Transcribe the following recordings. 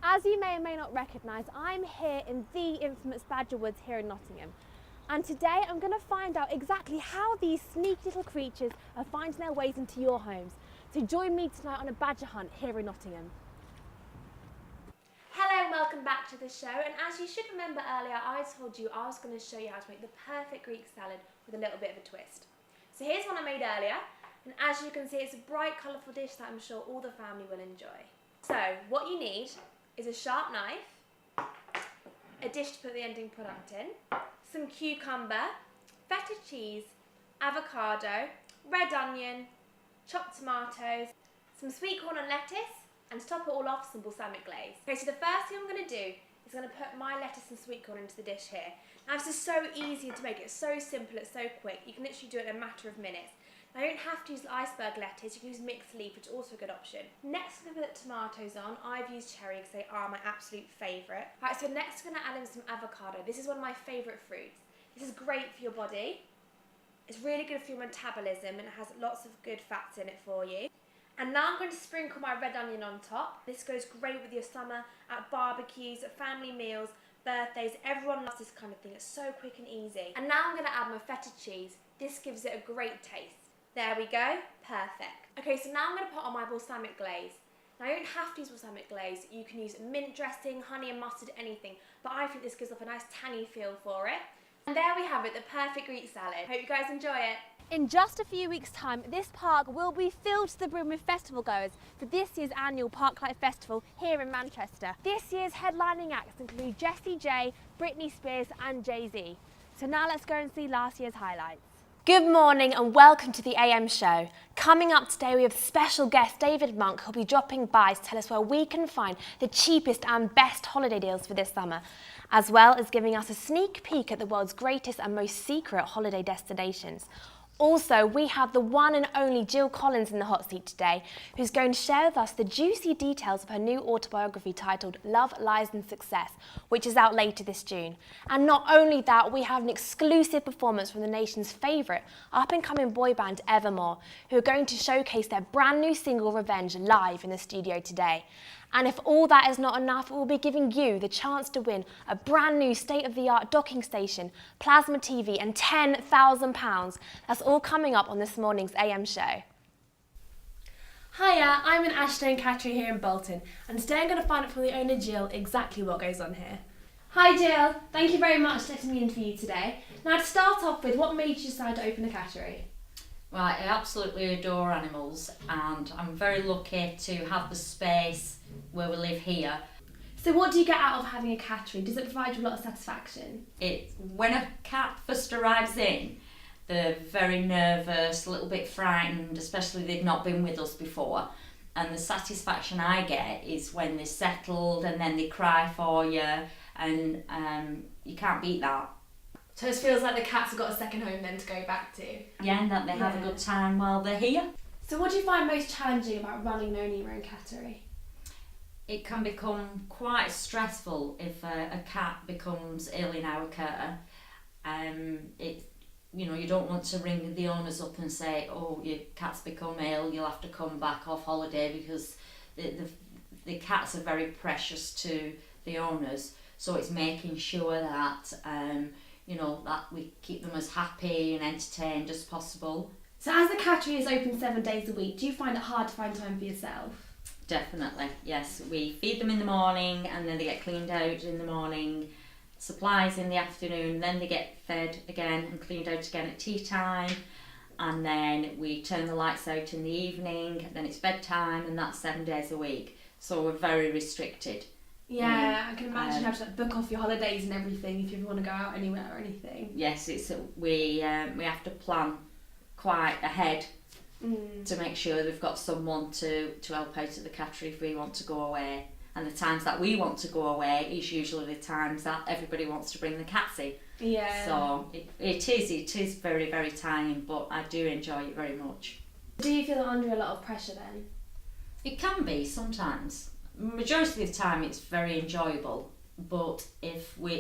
As you may or may not recognise, I'm here in the infamous Badger Woods here in Nottingham. And today I'm going to find out exactly how these sneaky little creatures are finding their ways into your homes. So join me tonight on a badger hunt here in Nottingham. Hello and welcome back to the show, and as you should remember earlier, I told you I was going to show you how to make the perfect Greek salad with a little bit of a twist. So here's one I made earlier, and as you can see it's a bright colourful dish that I'm sure all the family will enjoy. So what you need is a sharp knife, a dish to put the ending product in, some cucumber, feta cheese, avocado, red onion, chopped tomatoes, some sweet corn and lettuce, and to top it all off, some balsamic glaze. Okay, so the first thing I'm going to do is I'm going to put my lettuce and sweet corn into the dish here. Now this is so easy to make, it's so simple, it's so quick, you can literally do it in a matter of minutes. Now you don't have to use iceberg lettuce, you can use mixed leaf, which is also a good option. Next I'm going to put tomatoes on. I've used cherry because they are my absolute favourite. Right, so next I'm going to add in some avocado. This is one of my favourite fruits. This is great for your body. It's really good for your metabolism and it has lots of good fats in it for you. And now I'm going to sprinkle my red onion on top. This goes great with your summer, at barbecues, at family meals, birthdays. Everyone loves this kind of thing. It's so quick and easy. And now I'm going to add my feta cheese. This gives it a great taste. There we go. Perfect. Okay, so now I'm going to put on my balsamic glaze. Now you don't have to use balsamic glaze. You can use mint dressing, honey and mustard, anything. But I think this gives off a nice tangy feel for it. And there we have it, the perfect Greek salad. Hope you guys enjoy it. In just a few weeks' time, this park will be filled to the brim with festival goers for this year's annual Parklight Festival here in Manchester. This year's headlining acts include Jessie J, Britney Spears and Jay-Z. So now let's go and see last year's highlights. Good morning and welcome to the AM show. Coming up today we have special guest David Monk who'll be dropping by to tell us where we can find the cheapest and best holiday deals for this summer, as well as giving us a sneak peek at the world's greatest and most secret holiday destinations. Also, we have the one and only Jill Collins in the hot seat today, who's going to share with us the juicy details of her new autobiography titled Love, Lies and Success, which is out later this June. And not only that, we have an exclusive performance from the nation's favourite up-and-coming boy band Evermore, who are going to showcase their brand new single Revenge live in the studio today. And if all that is not enough, we'll be giving you the chance to win a brand new state-of-the-art docking station, plasma TV and £10,000. That's all coming up on this morning's AM show. Hiya, I'm an Ashton Cattery here in Bolton, and today I'm going to find out from the owner Jill exactly what goes on here. Hi Jill, thank you very much for letting me interview you today. Now to start off with, what made you decide to open a cattery? Well, I absolutely adore animals and I'm very lucky to have the space where we live here. So what do you get out of having a cattery? Does it provide you a lot of satisfaction? When a cat first arrives in, they're very nervous, a little bit frightened, especially they've not been with us before. And the satisfaction I get is when they're settled and then they cry for you, and you can't beat that. So it feels like the cats have got a second home then to go back to. Yeah, and that they have a good time while they're here. So what do you find most challenging about running and owning your own cattery? It can become quite stressful if a cat becomes ill in our care. You don't want to ring the owners up and say, oh, your cat's become ill, you'll have to come back off holiday, because the cats are very precious to the owners. So it's making sure that that we keep them as happy and entertained as possible. So as the cattery is open 7 days a week, do you find it hard to find time for yourself? Definitely, yes. We feed them in the morning and then they get cleaned out in the morning, supplies in the afternoon, then they get fed again and cleaned out again at tea time, and then we turn the lights out in the evening, then it's bedtime, and that's 7 days a week. So we're very restricted. Yeah, I can imagine you have to book off your holidays and everything if you ever want to go out anywhere or anything. Yes, we have to plan quite ahead to make sure we've got someone to help out at the cattery if we want to go away. And the times that we want to go away is usually the times that everybody wants to bring the cats in. Yeah. So it is very, very tiring, but I do enjoy it very much. Do you feel under a lot of pressure then? It can be sometimes. Majority of the time it's very enjoyable, but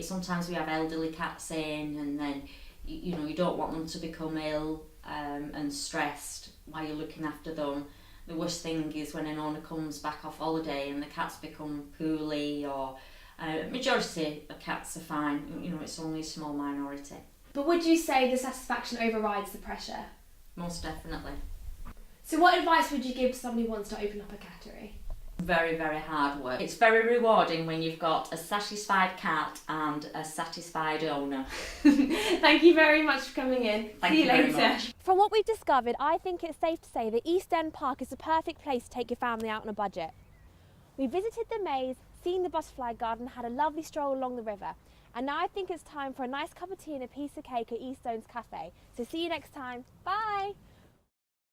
sometimes we have elderly cats in, and then you don't want them to become ill and stressed while you're looking after them, The worst thing is when an owner comes back off holiday and the cats become poorly, or majority of cats are fine. You know, it's only a small minority. But would you say the satisfaction overrides the pressure? Most definitely. So what advice would you give to somebody who wants to open up a cattery? Very, very hard work. It's very rewarding when you've got a satisfied cat and a satisfied owner. Thank you very much for coming in. See you later. Very much. From what we've discovered, I think it's safe to say that East End Park is the perfect place to take your family out on a budget. We visited the maze, seen the butterfly garden, had a lovely stroll along the river. And now I think it's time for a nice cup of tea and a piece of cake at East Stone's Cafe. So see you next time. Bye!